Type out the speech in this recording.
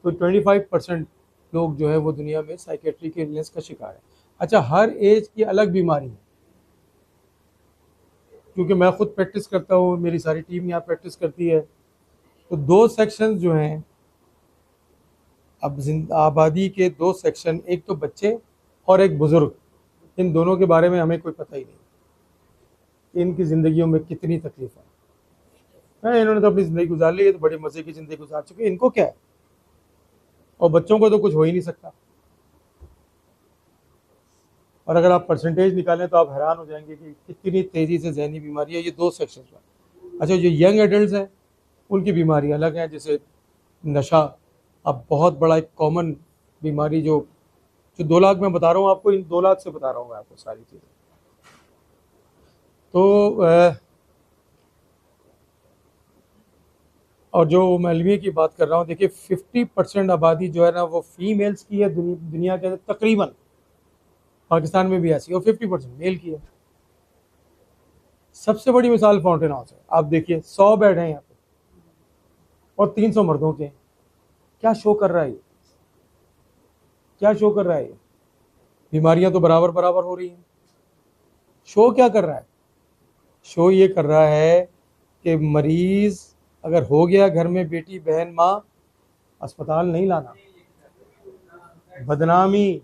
तो 25% लोग जो है वो दुनिया में साइकेट्री के इलनेस का शिकार है। अच्छा, हर एज की अलग बीमारी है। क्योंकि मैं खुद प्रैक्टिस करता हूँ, मेरी सारी टीम यहाँ प्रैक्टिस करती है, तो दो सेक्शन जो हैं, अब आबादी के दो सेक्शन, एक तो बच्चे और एक बुजुर्ग, इन दोनों के बारे में हमें कोई पता ही नहीं इनकी ज़िंदगियों में कितनी तकलीफ है। इन्होंने तो अपनी ज़िंदगी गुजार ली है, तो बड़ी मज़े की ज़िंदगी गुजार चुके हैं, इनको क्या है। और बच्चों को तो कुछ हो ही नहीं सकता। और अगर आप परसेंटेज निकालें तो आप हैरान हो जाएंगे कि कितनी तेज़ी से जहनी बीमारी है। ये दो सेक्शन में। अच्छा, जो यंग एडल्ट हैं उनकी बीमारी अलग है, जैसे नशा। अब बहुत बड़ा एक कॉमन बीमारी जो 2 लाख मैं बता रहा हूँ आपको, इन 2 लाख से बता रहा हूँ मैं आपको सारी चीज़ें। तो और जो मैं अलमिया की बात कर रहा हूँ, देखिए 50% आबादी जो है ना वो फीमेल्स की है दुनिया के अंदर तकरीबन। पाकिस्तान में भी ऐसी है, और 50% मेल की है। सबसे बड़ी मिसाल फाउंटेन हाउस है। आप देखिए 100 बेड हैं यहाँ पे और 300 मर्दों के हैं। क्या शो कर रहा है ये? क्या शो कर रहा है ये? बीमारियां तो बराबर बराबर हो रही हैं। शो क्या कर रहा है? शो ये कर रहा है कि मरीज अगर हो गया घर में, बेटी बहन माँ, अस्पताल नहीं लाना, बदनामी